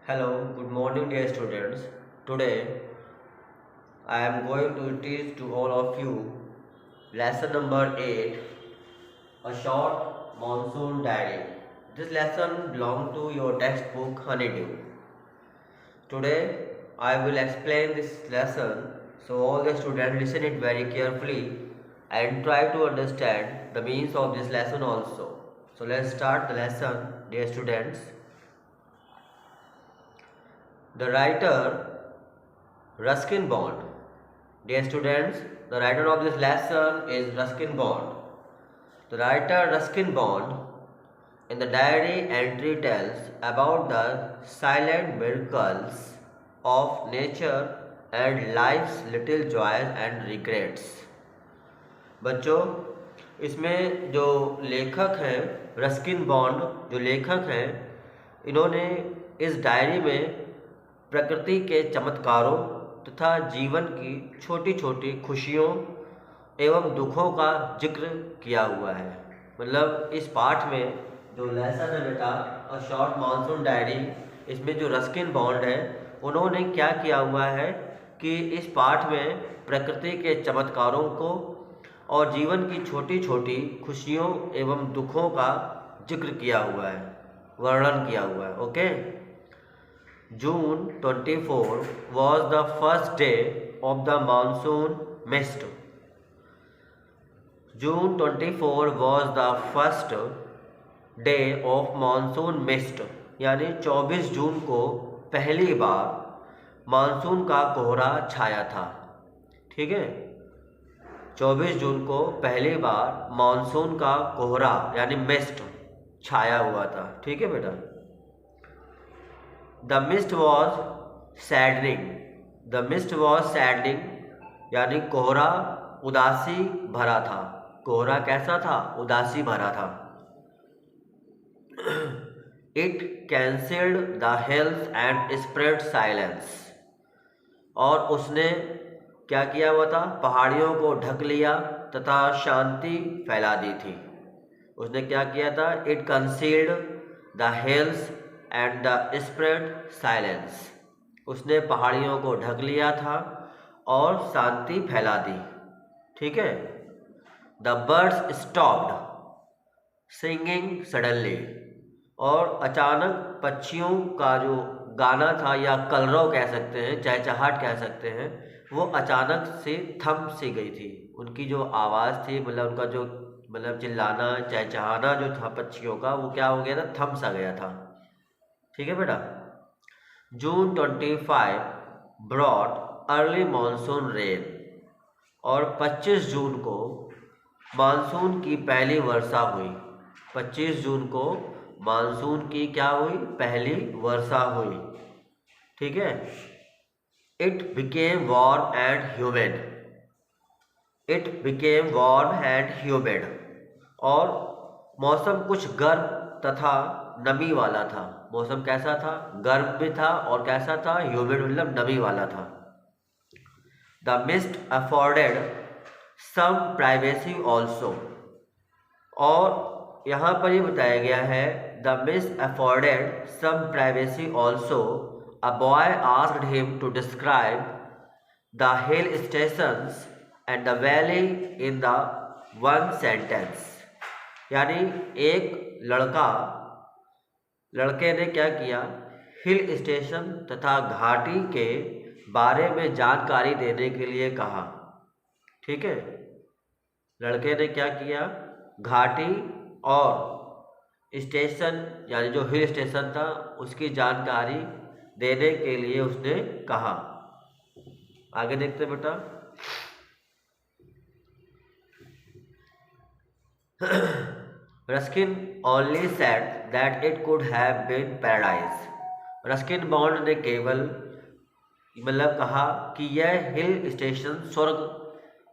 Hello, good morning, dear students. Today I am going to teach to all of you lesson number 8, a short monsoon diary. This lesson belongs to your textbook Honeydew. Today I will explain this lesson, so all the students listen it very carefully and try to understand the means of this lesson also. So let's start the lesson, dear students. The writer Ruskin Bond. Dear students, the writer of this lesson is Ruskin Bond. The writer Ruskin Bond in the diary entry tells about the silent miracles of nature and life's little joys and regrets. बच्चों, इसमें जो लेखक हैं Ruskin bond जो लेखक हैं, इन्होंने इस डायरी में प्रकृति के चमत्कारों तथा जीवन की छोटी छोटी खुशियों एवं दुखों का जिक्र किया हुआ है। मतलब इस पाठ में जो लेसन है बेटा अ शॉर्ट मानसून डायरी, इसमें जो रस्किन बॉन्ड है उन्होंने क्या किया हुआ है कि इस पाठ में प्रकृति के चमत्कारों को और जीवन की छोटी छोटी खुशियों एवं दुखों का जिक्र किया हुआ है, वर्णन किया हुआ है। Okay, June 24 was the first day of the monsoon mist. June 24 was the first day of monsoon mist, यानी 24 जून को पहली बार मानसून का कोहरा छाया था। ठीक है, 24 जून को पहली बार मानसून का कोहरा यानी मिस्ट छाया हुआ था। ठीक है बेटा। The mist was saddening. The mist was saddening, यानी कोहरा उदासी भरा था। कोहरा कैसा था? उदासी भरा था। It cancelled the hills and spread silence. और उसने क्या किया हुआ था? पहाड़ियों को ढक लिया तथा शांति फैला दी थी। उसने क्या किया था? It concealed the hills and the spread silence. उसने पहाड़ियों को ढक लिया था और शांति फैला दी। ठीक है। The birds stopped singing suddenly. और अचानक पक्षियों का जो गाना था या कलरव कह सकते हैं, चहचहाट कह सकते हैं, वो अचानक से थम सी गई थी। उनकी जो आवाज़ थी, मतलब उनका जो चिल्लाना चहचहाना जो था पक्षियों का, वो क्या हो गया था? थम सा गया था। ठीक है बेटा। जून 25 ब्रॉट अर्ली मानसून रेन। और 25 जून को मानसून की पहली वर्षा हुई। 25 जून को मानसून की क्या हुई? पहली वर्षा हुई। ठीक है। It became warm and humid. It became warm and humid. और मौसम कुछ गर्म तथा नमी वाला था। मौसम कैसा था? गर्म भी था और कैसा था? ह्यूमिड, मतलब नमी वाला था। The mist afforded some privacy also. और यहाँ पर ये बताया गया है the mist afforded some privacy also. A boy asked him to describe the hill stations and the valley in the one sentence. यानी एक लड़के ने क्या किया? हिल स्टेशन तथा घाटी के बारे में जानकारी देने के लिए कहा। ठीक है। लड़के ने क्या किया? घाटी और स्टेशन यानी जो हिल स्टेशन था उसकी जानकारी देने के लिए उसने कहा। आगे देखते बेटा। Ruskin only said that it could have been paradise. Ruskin Bond ने केवल कहा कि यह हिल स्टेशन स्वर्ग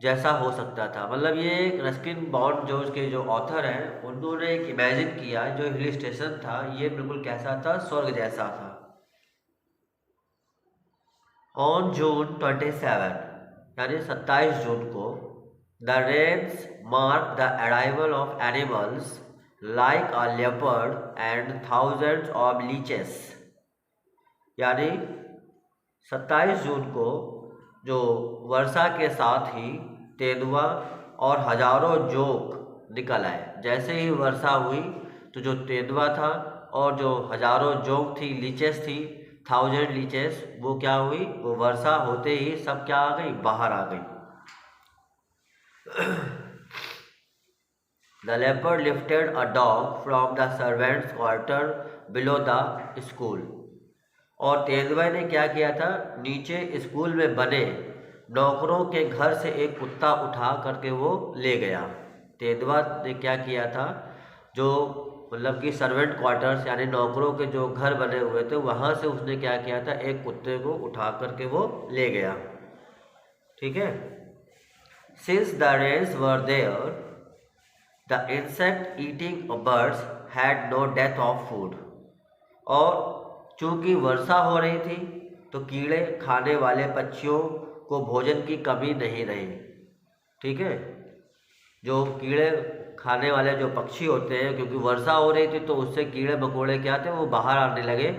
जैसा हो सकता था। मतलब ये रस्किन बॉन्ड जो उसके जो ऑथर हैं उन्होंने एक इमेजिन किया जो हिल स्टेशन था ये बिल्कुल कैसा था? स्वर्ग जैसा था। ऑन जून 27 यानी 27 जून को The rains marked the arrival of animals like a leopard and thousands of leeches. यानी 27 जून को जो वर्षा के साथ ही तेंदुआ और हजारों जोंक निकल आए। जैसे ही वर्षा हुई तो जो तेंदुआ था और जो हजारों जोंक थी, लीचेस थी, 1000 लीचेस, वो क्या हुई, वो वर्षा होते ही सब क्या आ गई, बाहर आ गई। The leopard lifted a dog from the servants' quarter below the school. और तेंदुआ ने क्या किया था, नीचे स्कूल में बने नौकरों के घर से एक कुत्ता उठा करके वो ले गया। तेंदुआ ने क्या किया था, जो मतलब कि सर्वेंट क्वार्टर्स यानी नौकरों के जो घर बने हुए थे वहाँ से उसने क्या किया था, एक कुत्ते को उठा करके वो ले गया। ठीक है। Since the rains were there, the insect eating birds had no death of food. और चूंकि वर्षा हो रही थी तो कीड़े खाने वाले पक्षियों को भोजन की कमी नहीं रही। ठीक है। जो कीड़े खाने वाले जो पक्षी होते हैं, क्योंकि वर्षा हो रही थी तो उससे कीड़े मकोड़े क्या थे, वो बाहर आने लगे,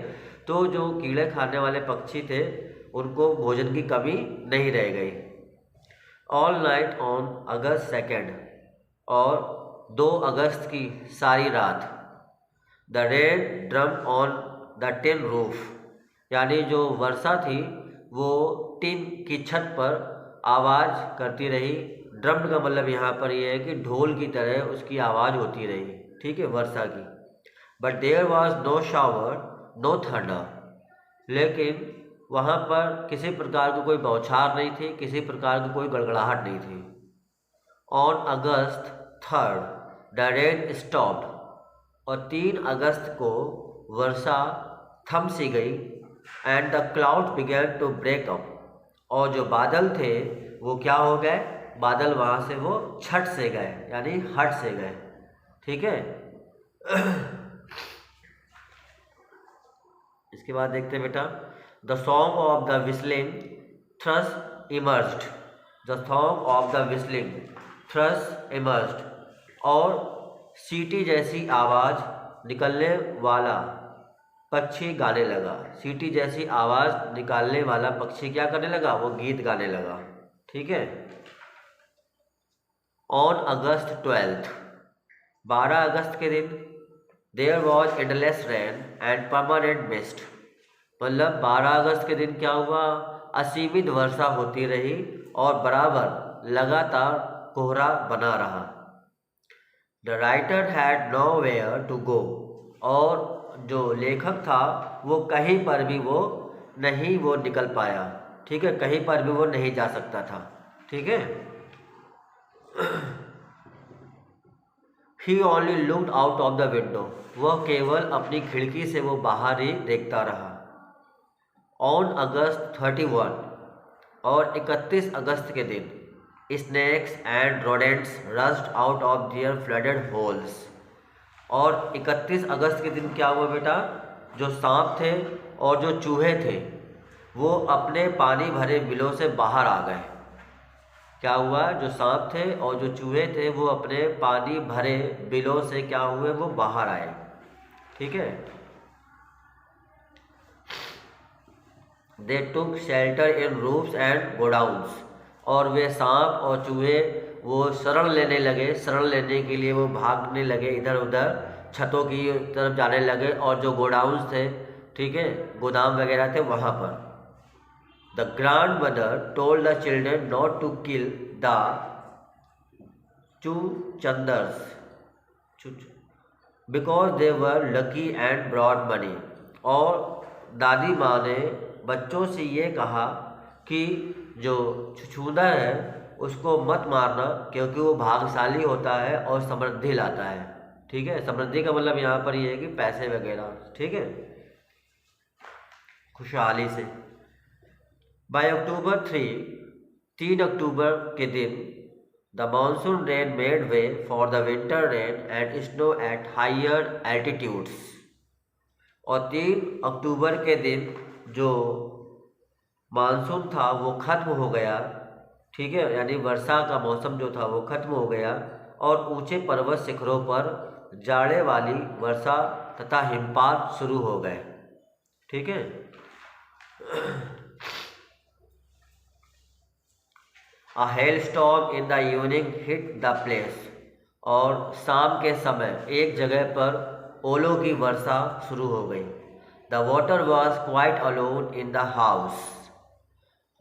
तो जो कीड़े खाने वाले पक्षी थे उनको भोजन की कमी नहीं रह गई। ऑल नाइट ऑन अगस्त 2, और 2 अगस्त की सारी रात, the rain drum on the tin roof, यानी जो वर्षा थी वो टिन की छत पर आवाज़ करती रही। ड्रम का मतलब यहाँ पर ये है कि ढोल की तरह उसकी आवाज़ होती रही। ठीक है, वर्षा की। But there was no shower, no thunder, लेकिन वहाँ पर किसी प्रकार की कोई बौछार नहीं थी, किसी प्रकार की कोई गड़गड़ाहट नहीं थी। On August 3 the rain stopped, और 3 अगस्त को वर्षा थम सी गई। And the cloud began to break up, और जो बादल थे वो क्या हो गए, बादल वहाँ से वो छट से गए, यानी हट से गए। ठीक है। इसके बाद देखते हैं बेटा, the song of the whistling thrush emerged, the song of the whistling thrush emerged, और सीटी जैसी आवाज़ निकलने वाला पक्षी गाने लगा। सीटी जैसी आवाज़ निकालने वाला पक्षी क्या करने लगा, वो गीत गाने लगा। ठीक है। ऑन अगस्त 12, 12 अगस्त के दिन, there was endless rain and permanent mist, मतलब 12 अगस्त के दिन क्या हुआ, असीमित वर्षा होती रही और बराबर लगातार कोहरा बना रहा। The writer had nowhere to go, और जो लेखक था वो कहीं पर भी वो नहीं वो निकल पाया। ठीक है, कहीं पर भी वो नहीं जा सकता था। ठीक है। He only looked out of the window, वह केवल अपनी खिड़की से वो बाहर ही देखता रहा। ऑन अगस्त 31, और 31 अगस्त के दिन, snakes and rodents rushed out of their flooded holes, और 31 अगस्त के दिन क्या हुआ बेटा, जो सांप थे और जो चूहे थे वो अपने पानी भरे बिलों से बाहर आ गए। क्या हुआ, जो सांप थे और जो चूहे थे वो अपने पानी भरे बिलों से क्या हुए, वो बाहर आए। ठीक है। They took shelter in roofs and godowns, और वे सांप और चूहे वो शरण लेने लगे, शरण लेने के लिए वो भागने लगे इधर उधर, छतों की तरफ जाने लगे, और जो गोडाउन्स थे, ठीक है, गोदाम वगैरह थे, वहाँ पर। The grandmother told the children not to kill the चुचंदर्स because they were lucky and brought money, और दादी माँ ने बच्चों से ये कहा कि जो छुछुंदर है उसको मत मारना, क्योंकि वो भाग्यशाली होता है और समृद्धि लाता है। ठीक है, समृद्धि का मतलब यहाँ पर ये है कि पैसे वगैरह। ठीक है, खुशहाली से। बाय अक्टूबर 3 अक्टूबर के दिन, the monsoon rain made way for the winter rain and snow at higher altitudes, और 3 अक्टूबर के दिन जो मानसून था वो खत्म हो गया। ठीक है, यानी वर्षा का मौसम जो था वो खत्म हो गया, और ऊंचे पर्वत शिखरों पर जाड़े वाली वर्षा तथा हिमपात शुरू हो गए। ठीक है। A hailstorm in the evening hit the place. और शाम के समय एक जगह पर ओलों की वर्षा शुरू हो गई. The water was quite alone in the house.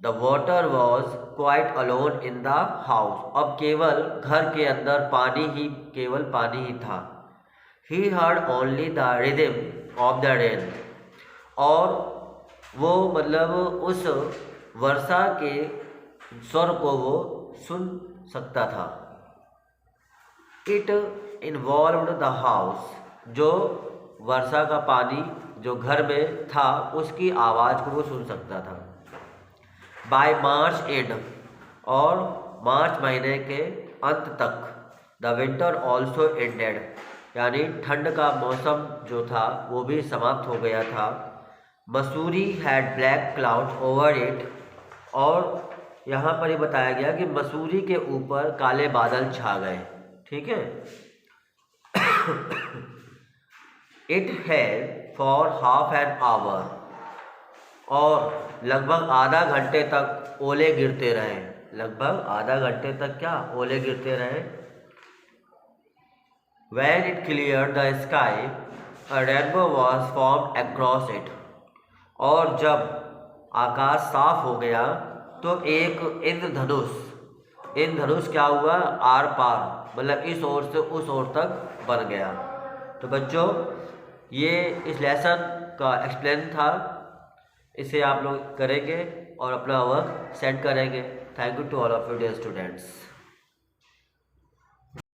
The water was quite alone in the house. अब केवल घर के अंदर केवल पानी ही था. He heard only the rhythm of the rain. और वो मतलब उस वर्षा के स्वर को वो सुन सकता था. It involved the house. जो वर्षा का पानी जो घर में था उसकी आवाज़ को वो सुन सकता था. By March end, और मार्च महीने के अंत तक, the winter also ended, यानी ठंड का मौसम जो था वो भी समाप्त हो गया था. Mussoorie had black clouds over it, और यहाँ पर ये बताया गया कि मसूरी के ऊपर काले बादल छा गए. ठीक है. It had for half an hour, और लगभग आधा घंटे तक ओले गिरते रहे. लगभग आधा घंटे तक क्या ओले गिरते रहे. When it cleared the sky, a rainbow was formed across it. और जब आकाश साफ हो गया तो एक इंद्रधनुष क्या हुआ, आर पार, मतलब इस ओर से उस ओर तक बन गया. तो बच्चों ये इस लेसन का एक्सप्लेन था. इसे आप लोग करेंगे और अपना वर्क सेंड करेंगे. Thank you to all of you dear students.